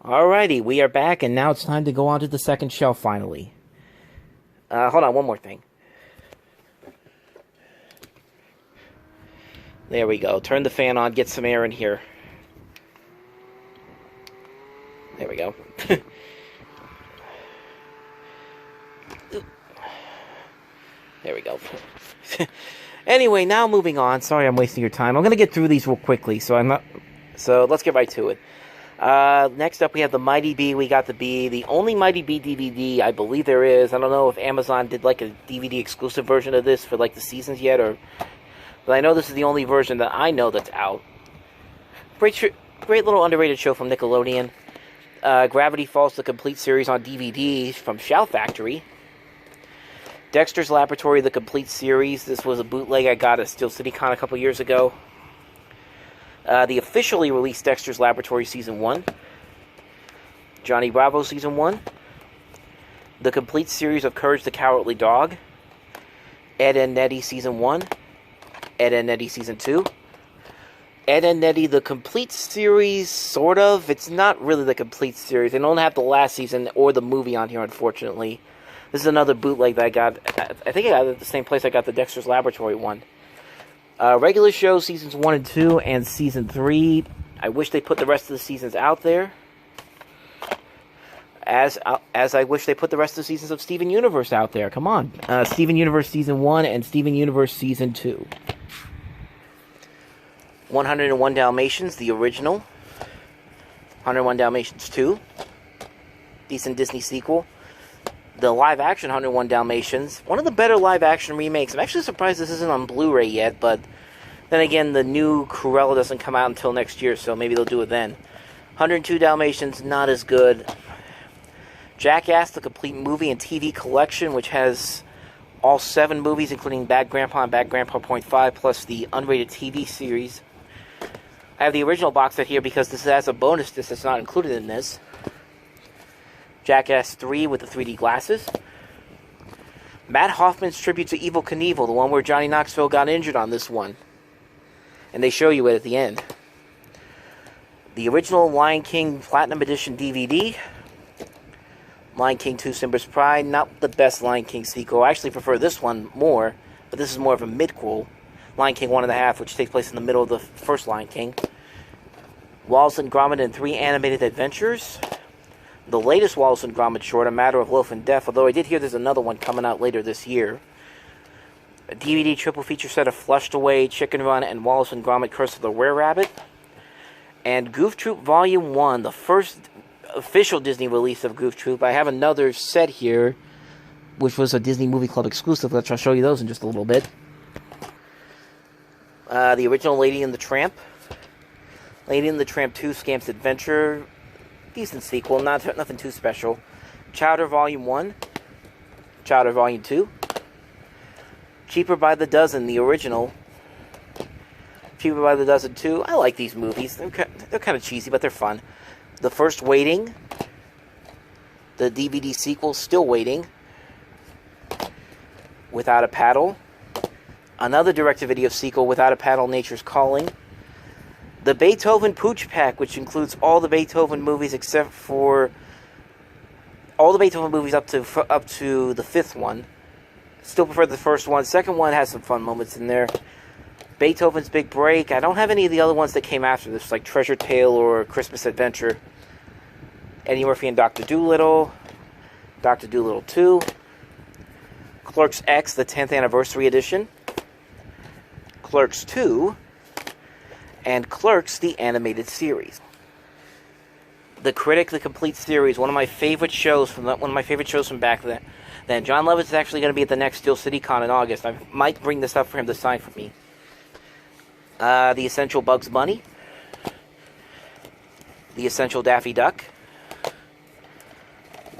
Alrighty, we are back, and now it's time to go on to the second shelf, finally. Hold on, one more thing. There we go. Turn the fan on, get some air in here. There we go. There we go. Anyway, now moving on. Sorry I'm wasting your time. I'm going to get through these real quickly, so let's get right to it. Next up we have the Mighty B. We got the B. The only Mighty B DVD I believe there is. I don't know if Amazon did like a DVD exclusive version of this for like the seasons yet, but I know this is the only version that I know that's out. Great little underrated show from Nickelodeon. Gravity Falls, the complete series on DVD from Shout Factory. Dexter's Laboratory, the complete series. This was a bootleg I got at Steel City Con a couple years ago. The officially released Dexter's Laboratory Season 1. Johnny Bravo Season 1. The complete series of Courage the Cowardly Dog. Ed and Nettie Season 1. Ed and Nettie Season 2. Ed and Nettie, the complete series, sort of. It's not really the complete series. They don't have the last season or the movie on here, unfortunately. This is another bootleg that I got. I think I got it at the same place I got the Dexter's Laboratory one. Regular show, Seasons 1 and 2, and Season 3. I wish they put the rest of the seasons out there. As I wish they put the rest of the seasons of Steven Universe out there. Come on. Steven Universe Season 1 and Steven Universe Season 2. 101 Dalmatians, the original. 101 Dalmatians 2. Decent Disney sequel. The live-action 101 Dalmatians. One of the better live-action remakes. I'm actually surprised this isn't on Blu-ray yet, but then again, the new Cruella doesn't come out until next year, so maybe they'll do it then. 102 Dalmatians, not as good. Jackass, the complete movie and TV collection, which has all 7 movies, including Bad Grandpa and Bad Grandpa .5, plus the unrated TV series. I have the original box set here because this has a bonus disc that's not included in this. Jackass 3 with the 3D glasses. Matt Hoffman's tribute to Evel Knievel, the one where Johnny Knoxville got injured on this one. And they show you it at the end. The original Lion King Platinum Edition DVD. Lion King 2 Simba's Pride. Not the best Lion King sequel. I actually prefer this one more, but this is more of a midquel. Lion King 1.5, which takes place in the middle of the first Lion King. Wallace and Gromit and 3 Animated Adventures. The latest Wallace and Gromit short, A Matter of Loaf and Death, although I did hear there's another one coming out later this year. A DVD triple feature set of Flushed Away, Chicken Run, and Wallace and Gromit Curse of the Were-Rabbit. And Goof Troop Volume 1, the first official Disney release of Goof Troop. I have another set here, which was a Disney Movie Club exclusive. I'll show you those in just a little bit. The original Lady and the Tramp. Lady and the Tramp 2, Scamp's Adventure. Decent sequel, nothing too special. Chowder Volume 1. Chowder Volume 2. Cheaper by the Dozen, the original. Cheaper by the Dozen 2. I like these movies. They're kind of cheesy, but they're fun. The First Waiting. The DVD sequel, Still Waiting. Without a Paddle. Another direct-to-video sequel, Without a Paddle, Nature's Calling. The Beethoven Pooch Pack, which includes all the Beethoven movies except for all the Beethoven movies up to the 5th one. Still prefer the first one. Second one has some fun moments in there. Beethoven's Big Break. I don't have any of the other ones that came after this, like Treasure Tale or Christmas Adventure. Eddie Murphy and Dr. Dolittle. Dr. Dolittle 2. Clerks X, the 10th Anniversary Edition. Clerks 2. And Clerks, the animated series. The Critic, the complete series, one of my favorite shows from back then. John Lovitz is actually going to be at the next Steel City Con in August. I might bring this up for him to sign for me. The Essential Bugs Bunny. The Essential Daffy Duck.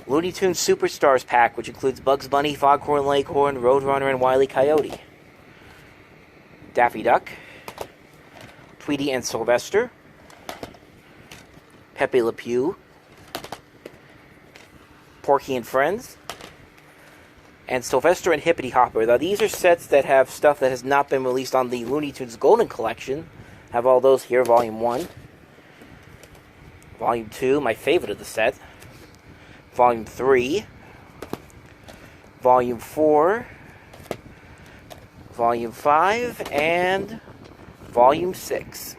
Looney Tunes Superstars Pack, which includes Bugs Bunny, Foghorn Leghorn, Roadrunner, and Wile E. Coyote. Daffy Duck. Tweety and Sylvester, Pepe Le Pew, Porky and Friends, and Sylvester and Hippity Hopper. Now, these are sets that have stuff that has not been released on the Looney Tunes Golden Collection. Have all those here, Volume 1. Volume 2, my favorite of the set. Volume 3. Volume 4. Volume 5. And Volume 6.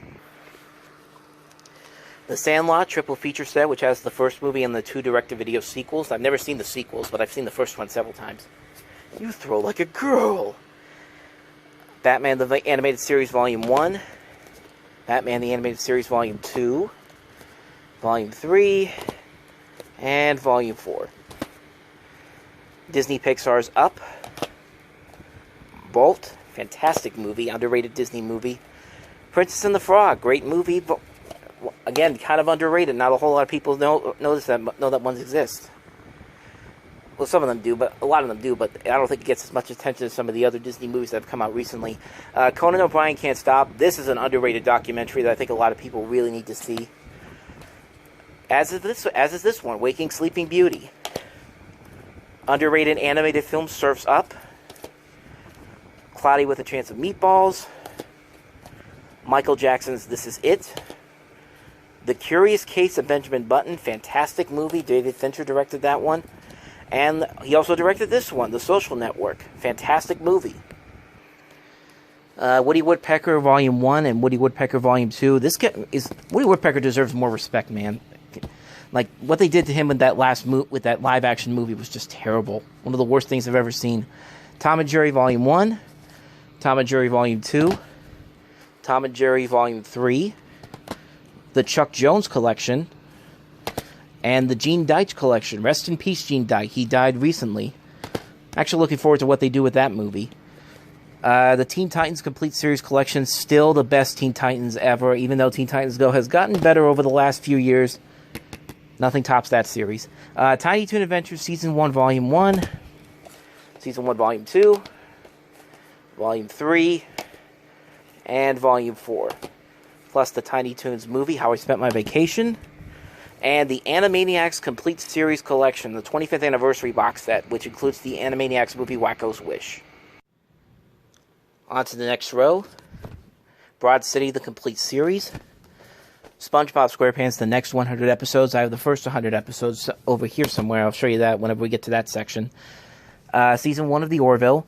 The Sandlot triple feature set, which has the first movie and the 2 direct-to-video sequels. I've never seen the sequels, but I've seen the first one several times. You throw like a girl. Batman the Animated Series Volume 1. Batman the Animated Series Volume 2. Volume 3. And Volume 4. Disney Pixar's Up. Bolt. Fantastic movie. Underrated Disney movie. Princess and the Frog. Great movie, but again, kind of underrated. Not a whole lot of people know that one exists. Well, some of them do, but a lot of them do, but I don't think it gets as much attention as some of the other Disney movies that have come out recently. Conan O'Brien Can't Stop. This is an underrated documentary that I think a lot of people really need to see. As is this one, Waking Sleeping Beauty. Underrated animated film, Surf's Up. Cloudy with a Chance of Meatballs. Michael Jackson's This Is It. The Curious Case of Benjamin Button. Fantastic movie. David Fincher directed that one. And he also directed this one, The Social Network. Fantastic movie. Woody Woodpecker Volume 1 and Woody Woodpecker Volume 2. Woody Woodpecker deserves more respect, man. Like, what they did to him with that with that live-action movie was just terrible. One of the worst things I've ever seen. Tom and Jerry Volume 1. Tom and Jerry Volume 2. Tom and Jerry Volume 3. The Chuck Jones Collection. And the Gene Deitch Collection. Rest in peace, Gene Deitch. He died recently. Actually looking forward to what they do with that movie. The Teen Titans Complete Series Collection. Still the best Teen Titans ever. Even though Teen Titans Go has gotten better over the last few years. Nothing tops that series. Tiny Toon Adventures Season 1, Volume 1. Season 1, Volume 2. Volume 3. And Volume 4. Plus the Tiny Toons movie, How I Spent My Vacation. And the Animaniacs Complete Series Collection, the 25th Anniversary box set, which includes the Animaniacs movie Wacko's Wish. On to the next row. Broad City, the Complete Series. SpongeBob SquarePants, the next 100 episodes. I have the first 100 episodes over here somewhere. I'll show you that whenever we get to that section. Season 1 of The Orville.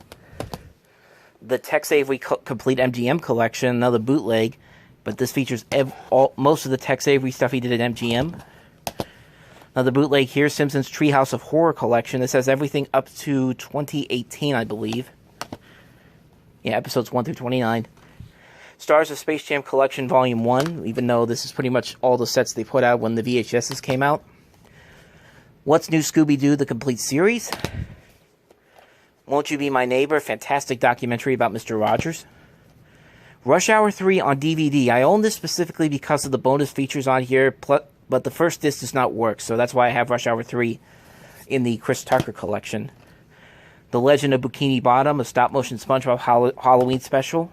The Tex Avery Complete MGM Collection, another bootleg. But this features most of the Tex Avery stuff he did at MGM. Another bootleg here, Simpsons Treehouse of Horror Collection. This has everything up to 2018, I believe. Yeah, episodes 1 through 29. Stars of Space Jam Collection Volume 1, even though this is pretty much all the sets they put out when the VHSs came out. What's New Scooby-Doo, the Complete Series. Won't You Be My Neighbor, fantastic documentary about Mr. Rogers. Rush Hour 3 on DVD. I own this specifically because of the bonus features on here, but the first disc does not work, so that's why I have Rush Hour 3 in the Chris Tucker collection. The Legend of Bikini Bottom, a stop-motion SpongeBob Halloween special.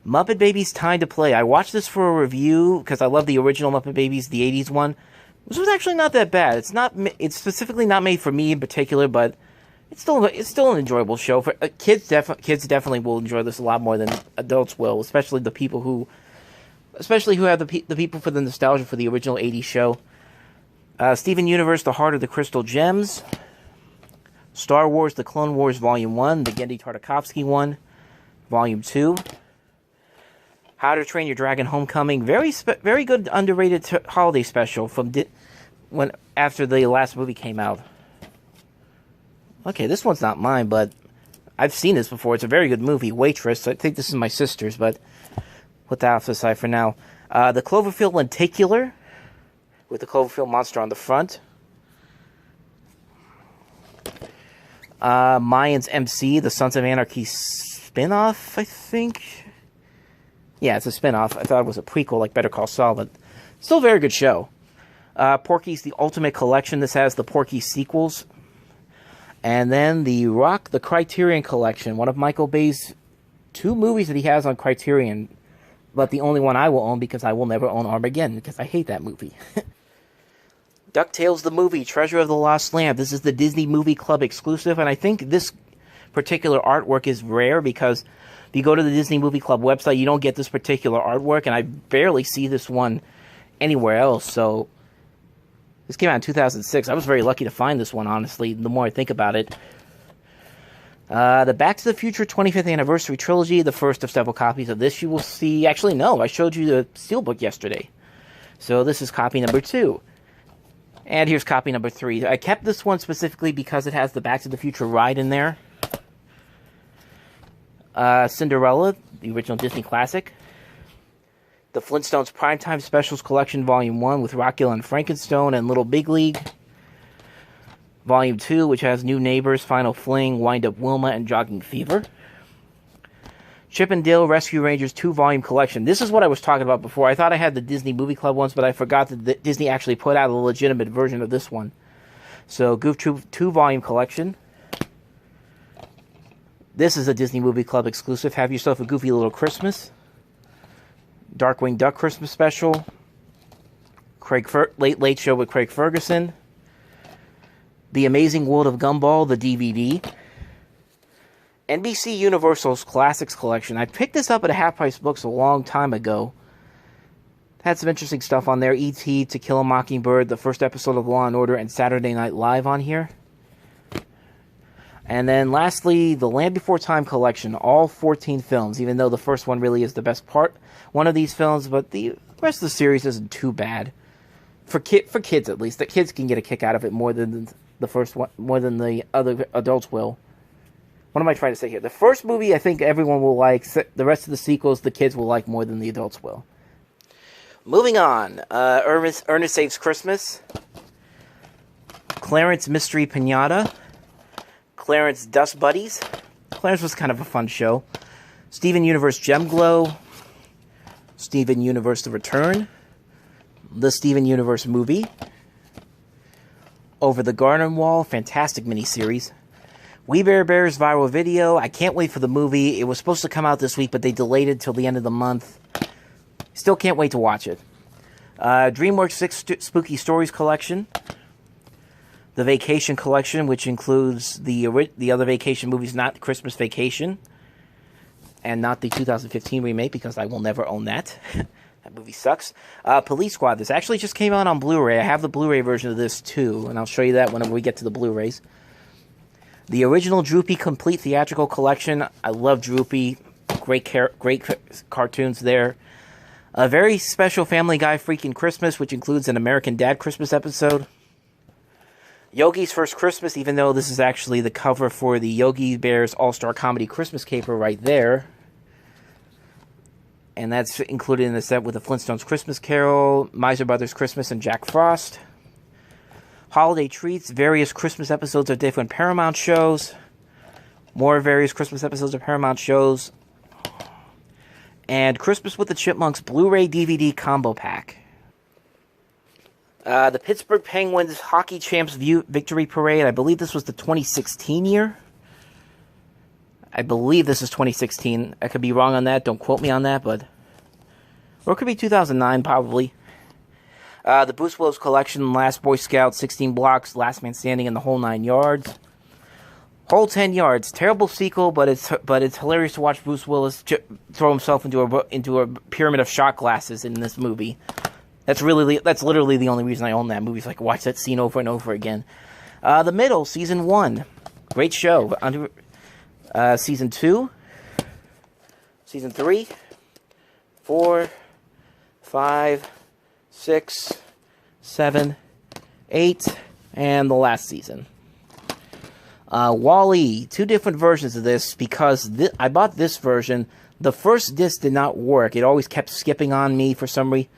Muppet Babies Time to Play. I watched this for a review because I love the original Muppet Babies, the 80s one. This was actually not that bad. It's specifically not made for me in particular, but it's still an enjoyable show. For kids definitely will enjoy this a lot more than adults will, especially the people who have the people for the nostalgia for the original 80s show. Steven Universe, The Heart of the Crystal Gems. Star Wars, The Clone Wars Volume 1, the Genndy Tartakovsky one, Volume 2. How to Train Your Dragon Homecoming, very good underrated holiday special from after the last movie came out. Okay, this one's not mine, but I've seen this before. It's a very good movie, Waitress. I think this is my sister's, but put that off to the side for now. The Cloverfield Lenticular, with the Cloverfield monster on the front. Mayans MC, the Sons of Anarchy spin-off, I think. Yeah, it's a spin-off. I thought it was a prequel, like Better Call Saul, but still a very good show. Porky's The Ultimate Collection. This has the Porky sequels. And then the Criterion Collection, one of Michael Bay's 2 movies that he has on Criterion, but the only one I will own because I will never own Armageddon because I hate that movie. DuckTales the Movie, Treasure of the Lost Lamp. This is the Disney Movie Club exclusive, and I think this particular artwork is rare because if you go to the Disney Movie Club website, you don't get this particular artwork, and I barely see this one anywhere else. So this came out in 2006. I was very lucky to find this one, honestly, the more I think about it. The Back to the Future 25th Anniversary Trilogy, the first of several copies of this you will see. Actually, no, I showed you the steelbook yesterday. So this is copy number 2. And here's copy number 3. I kept this one specifically because it has the Back to the Future ride in there. Cinderella, the original Disney classic. The Flintstones Primetime Specials Collection Volume 1 with Rockgill and Frankenstone and Little Big League. Volume 2, which has New Neighbors, Final Fling, Wind Up Wilma, and Jogging Fever. Chip and Dale Rescue Rangers 2-volume collection. This is what I was talking about before. I thought I had the Disney Movie Club ones, but I forgot that Disney actually put out a legitimate version of this one. So, Goof Troop 2-volume collection. This is a Disney Movie Club exclusive. Have Yourself a Goofy Little Christmas. Darkwing Duck Christmas Special. Late Late Show with Craig Ferguson. The Amazing World of Gumball, the DVD. NBC Universal's Classics Collection. I picked this up at a Half Price Books a long time ago. Had some interesting stuff on there. E.T., To Kill a Mockingbird, the first episode of Law & Order, and Saturday Night Live on here. And then lastly, the Land Before Time Collection. All 14 films, even though the first one really is the best part. One of these films, but the rest of the series isn't too bad. For kids, at least. The kids can get a kick out of it more than the first one, more than the other adults will. What am I trying to say here? The first movie, I think everyone will like. The rest of the sequels, the kids will like more than the adults will. Moving on. Ernest Saves Christmas. Clarence Mystery Pinata. Clarence Dust Buddies. Clarence was kind of a fun show. Steven Universe Gem Glow. Steven Universe The Return. The Steven Universe Movie. Over the Garden Wall, fantastic miniseries. We Bare Bears viral video. I can't wait for the movie. It was supposed to come out this week, but they delayed it till the end of the month. Still can't wait to watch it. DreamWorks 6 Spooky Stories collection. The Vacation collection, which includes the other Vacation movies, not Christmas Vacation. And not the 2015 remake, because I will never own that. That movie sucks. Police Squad. This actually just came out on Blu-ray. I have the Blu-ray version of this, too. And I'll show you that whenever we get to the Blu-rays. The original Droopy Complete Theatrical Collection. I love Droopy. Great cartoons there. A very special Family Guy Freaking Christmas, which includes an American Dad Christmas episode. Yogi's First Christmas, even though this is actually the cover for the Yogi Bears All-Star Comedy Christmas Caper right there. And that's included in the set with the Flintstones Christmas Carol, Miser Brothers Christmas, and Jack Frost. Holiday Treats, various Christmas episodes of different Paramount shows. More various Christmas episodes of Paramount shows. And Christmas with the Chipmunks Blu-ray DVD Combo Pack. The Pittsburgh Penguins Hockey Champs Victory Parade. I believe this was the 2016 year. I believe this is 2016. I could be wrong on that. Don't quote me on that, but... Or it could be 2009, probably. The Bruce Willis Collection, Last Boy Scout, 16 Blocks, Last Man Standing, and the Whole 9 Yards. Whole 10 Yards. Terrible sequel, but it's hilarious to watch Bruce Willis throw himself into a pyramid of shot glasses in this movie. That's literally the only reason I own that movie, so I can watch that scene over and over again. The Middle, Season 1. Great show. Season 2. Season 3. 4. 5. 6. 7. 8. And the last season. Wall-E. 2 different versions of this, because I bought this version. The first disc did not work. It always kept skipping on me for some reason.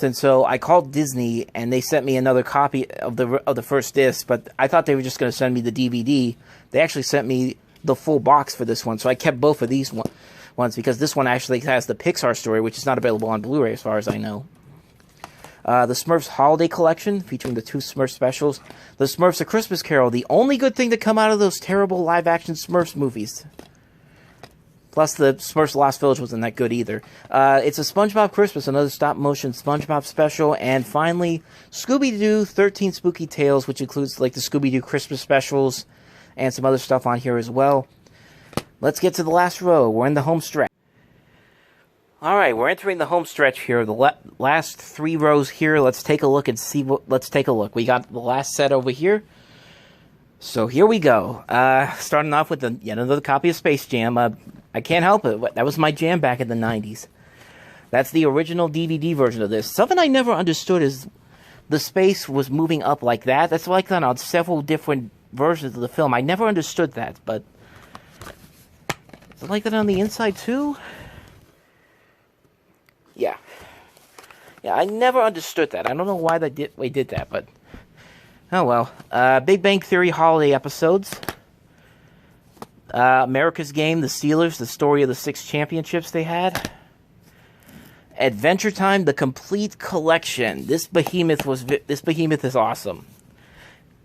And so I called Disney, and they sent me another copy of the first disc, but I thought they were just going to send me the DVD. They actually sent me the full box for this one, so I kept both of these ones, because this one actually has the Pixar story, which is not available on Blu-ray as far as I know. The Smurfs Holiday Collection, featuring the 2 Smurf specials. The Smurfs A Christmas Carol, the only good thing to come out of those terrible live-action Smurfs movies. Plus, the Smurfs Lost Village wasn't that good either. It's a SpongeBob Christmas, another stop-motion SpongeBob special. And finally, Scooby-Doo 13 Spooky Tales, which includes like the Scooby-Doo Christmas specials and some other stuff on here as well. Let's get to the last row. We're in the home stretch. All right, we're entering the home stretch here. The last 3 rows here. Let's take a look and see what. Let's take a look. We got the last set over here. So here we go. Starting off with yet another copy of Space Jam. I can't help it. That was my jam back in the 90s. That's the original DVD version of this. Something I never understood is the space was moving up like that. That's like that on several different versions of the film. I never understood that, but is it like that on the inside too? Yeah. Yeah, I never understood that. I don't know why they did that, but oh well. Big Bang Theory holiday episodes. America's Game, the Steelers, the story of the 6 championships they had. Adventure Time, the complete collection. This behemoth is awesome.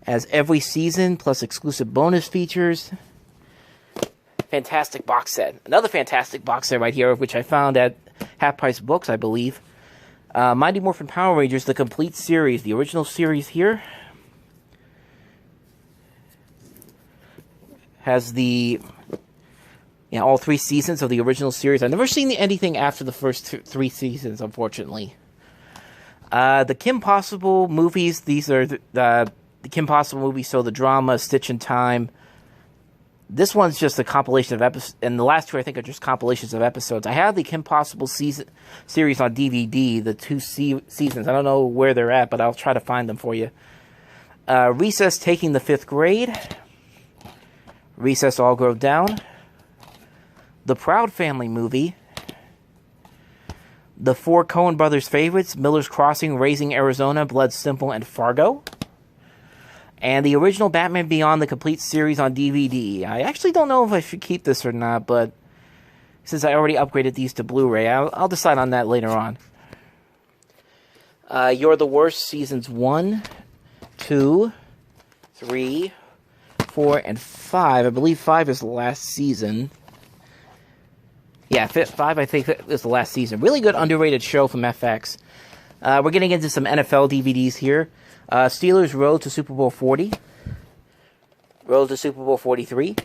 As every season, plus exclusive bonus features. Fantastic box set. Another fantastic box set right here, which I found at Half Price Books, I believe. Mighty Morphin Power Rangers, the complete series. The original series here has all 3 seasons of the original series. I've never seen anything after the first 3 seasons, unfortunately. The Kim Possible movies. These are the Kim Possible movies, so the drama, Stitch in Time. This one's just a compilation of episodes, and the last 2, I think, are just compilations of episodes. I have the Kim Possible series on DVD, the 2 seasons. I don't know where they're at, but I'll try to find them for you. Recess Taking the 5th Grade. Recess All Grow Down. The Proud Family movie. The 4 Coen Brothers favorites, Miller's Crossing, Raising Arizona, Blood Simple, and Fargo. And the original Batman Beyond, the complete series on DVD. I actually don't know if I should keep this or not, but since I already upgraded these to Blu-ray, I'll decide on that later on. You're the Worst, Seasons 1, 2, 3, 4, and 5. I believe 5 is the last season. Yeah, 5, I think, is the last season. Really good underrated show from FX. We're getting into some NFL DVDs here. Steelers Road to Super Bowl 40. Road to Super Bowl 43.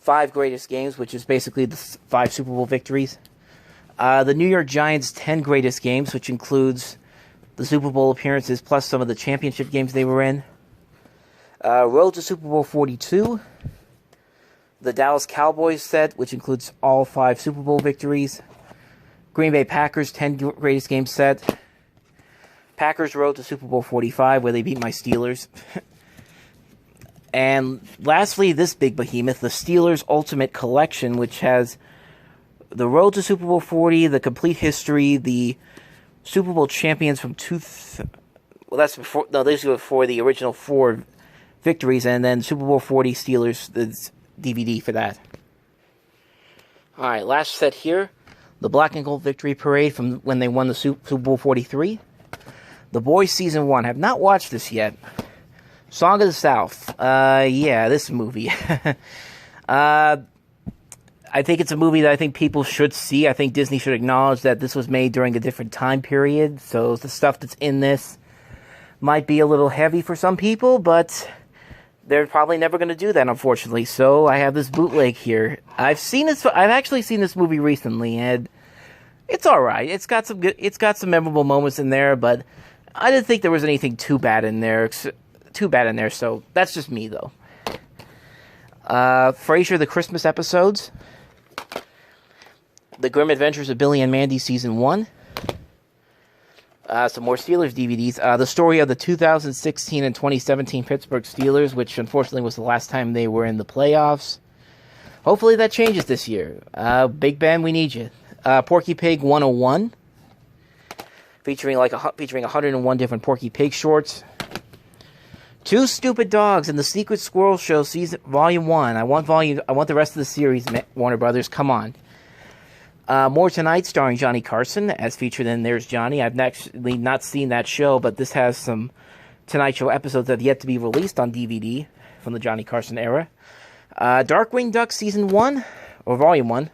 5 Greatest Games, which is basically the 5 Super Bowl victories. The New York Giants 10 Greatest Games, which includes the Super Bowl appearances plus some of the championship games they were in. Road to Super Bowl 42. The Dallas Cowboys set, which includes all 5 Super Bowl victories. Green Bay Packers 10 Greatest Games set. Packers Road to Super Bowl 45, where they beat my Steelers. And lastly, this big behemoth, the Steelers Ultimate Collection, which has the Road to Super Bowl 40, the complete history, the Super Bowl champions from that's before. No, these are before the original 4 victories, and then Super Bowl 40 Steelers, the DVD for that. All right, last set here, the Black and Gold Victory Parade from when they won the Super Bowl 43. The Boys Season 1. Have not watched this yet. Song of the South. Yeah, this movie. I think it's a movie that I think people should see. I think Disney should acknowledge that this was made during a different time period. So the stuff that's in this might be a little heavy for some people, but they're probably never going to do that, unfortunately. So I have this bootleg here. I've actually seen this movie recently, and it's all right. It's got some memorable moments in there, but I didn't think there was anything too bad in there. So that's just me, though. Frasier, the Christmas episodes. The Grim Adventures of Billy and Mandy Season 1. Some more Steelers DVDs. The story of the 2016 and 2017 Pittsburgh Steelers, which unfortunately was the last time they were in the playoffs. Hopefully that changes this year. Big Ben, we need you. Porky Pig 101. Featuring 101 different Porky Pig shorts. Two Stupid Dogs and the Secret Squirrel Show season Volume 1. I want the rest of the series, Warner Brothers. Come on. More Tonight, starring Johnny Carson, as featured in There's Johnny. I've actually not seen that show, but this has some Tonight Show episodes that have yet to be released on DVD from the Johnny Carson era. Darkwing Duck Season 1, or Volume 1,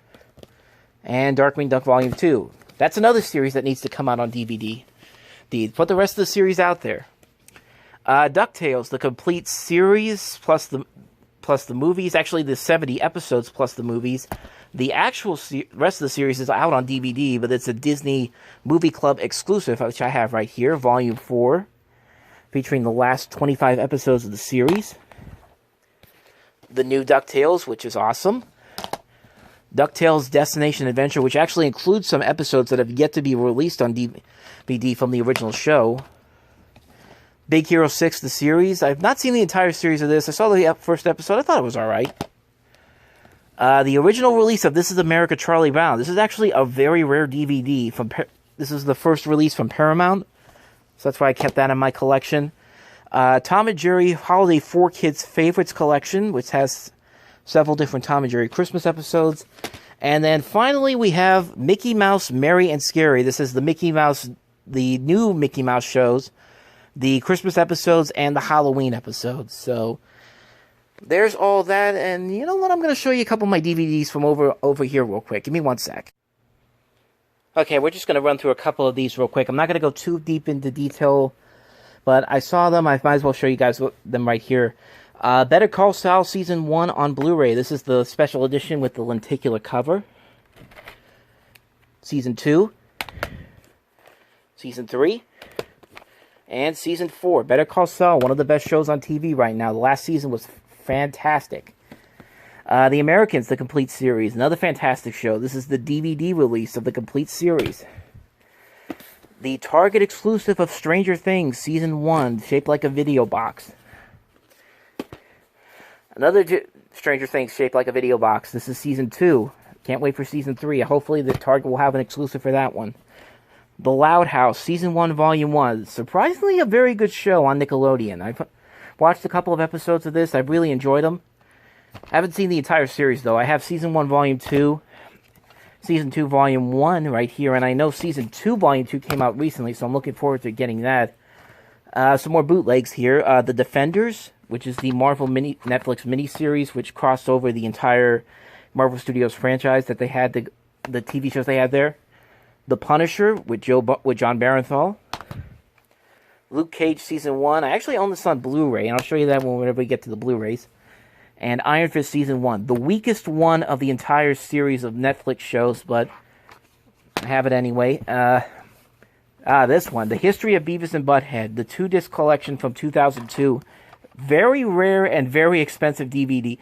and Darkwing Duck Volume 2. That's another series that needs to come out on DVD. Put the rest of the series out there. DuckTales, the complete series, plus the plus the movies. Actually, the 70 episodes plus the movies. The actual rest of the series is out on DVD, but it's a Disney Movie Club exclusive, which I have right here, Volume 4, featuring the last 25 episodes of the series. The new DuckTales, which is awesome. DuckTales Destination Adventure, which actually includes some episodes that have yet to be released on DVD from the original show. Big Hero 6, the series. I've not seen the entire series of this. I saw the first episode. I thought it was alright. The original release of This Is America, Charlie Brown. This is actually a very rare DVD. This is the first release from Paramount, so that's why I kept that in my collection. Tom and Jerry Holiday 4 Kids Favorites Collection, which has several different Tom and Jerry Christmas episodes. And then finally we have Mickey Mouse, Merry and Scary. This is the new Mickey Mouse shows, the Christmas episodes, and the Halloween episodes. So there's all that, and you know what? I'm going to show you a couple of my DVDs from over here real quick. Give me one sec. Okay, we're just going to run through a couple of these real quick. I'm not going to go too deep into detail, but I saw them. I might as well show you guys them right here. Better Call Saul Season 1 on Blu-ray. This is the special edition with the lenticular cover. Season 2. Season 3. And Season 4. Better Call Saul, one of the best shows on TV right now. The last season was fantastic. The Americans, the complete series. Another fantastic show. This is the DVD release of the complete series. The Target exclusive of Stranger Things, Season 1, shaped like a video box. Another Stranger Things shaped like a video box. This is Season 2. Can't wait for Season 3. Hopefully the Target will have an exclusive for that one. The Loud House, Season 1, Volume 1. Surprisingly a very good show on Nickelodeon. I've watched a couple of episodes of this. I've really enjoyed them. I haven't seen the entire series, though. I have Season 1, Volume 2. Season 2, Volume 1 right here. And I know Season 2, Volume 2 came out recently, so I'm looking forward to getting that. Some more bootlegs here. The Defenders, which is the Marvel Netflix miniseries, which crossed over the entire Marvel Studios franchise that they had, the TV shows they had there. The Punisher with John Barenthal. Luke Cage Season 1. I actually own this on Blu-ray, and I'll show you that whenever we get to the Blu-rays. And Iron Fist Season 1. The weakest one of the entire series of Netflix shows, but I have it anyway. This one. The History of Beavis and Butthead. The 2-disc collection from 2002. Very rare and very expensive DVD.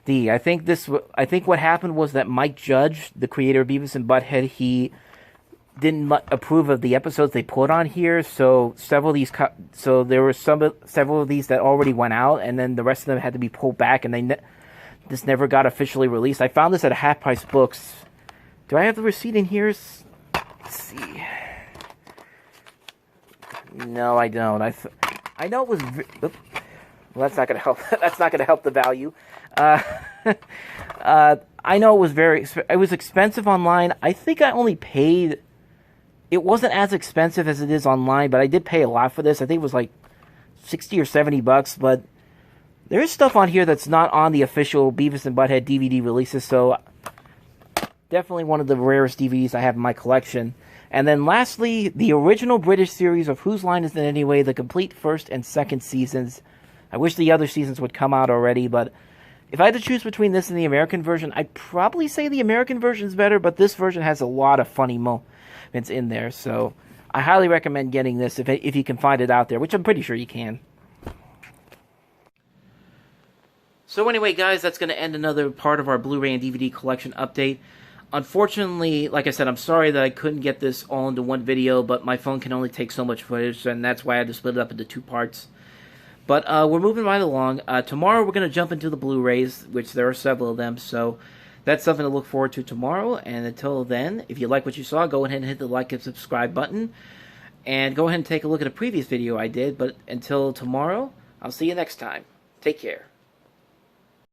I think what happened was that Mike Judge, the creator of Beavis and Butthead, he didn't approve of the episodes they put on here, so several of these that already went out, and then the rest of them had to be pulled back, and this never got officially released. I found this at Half Price Books. Do I have the receipt in here? Let's see. No, I don't. I know it was. Well, that's not going to help. That's not going to help the value. I know it was expensive online. I think I only paid. It wasn't as expensive as it is online, but I did pay a lot for this. I think it was like $60 or $70, but there is stuff on here that's not on the official Beavis and Butthead DVD releases, so definitely one of the rarest DVDs I have in my collection. And then lastly, the original British series of Whose Line Is It Anyway, the complete first and second seasons. I wish the other seasons would come out already, but if I had to choose between this and the American version, I'd probably say the American version is better, but this version has a lot of funny moments in there, so I highly recommend getting this if you can find it out there, which I'm pretty sure you can. So anyway, guys, that's going to end another part of our Blu-ray and DVD collection update. Unfortunately, like I said, I'm sorry that I couldn't get this all into one video, but my phone can only take so much footage, and that's why I had to split it up into 2 parts. But we're moving right along. Tomorrow we're going to jump into the Blu-rays, which there are several of them, so that's something to look forward to tomorrow. And until then, if you like what you saw, go ahead and hit the like and subscribe button. And go ahead and take a look at a previous video I did. But until tomorrow, I'll see you next time. Take care.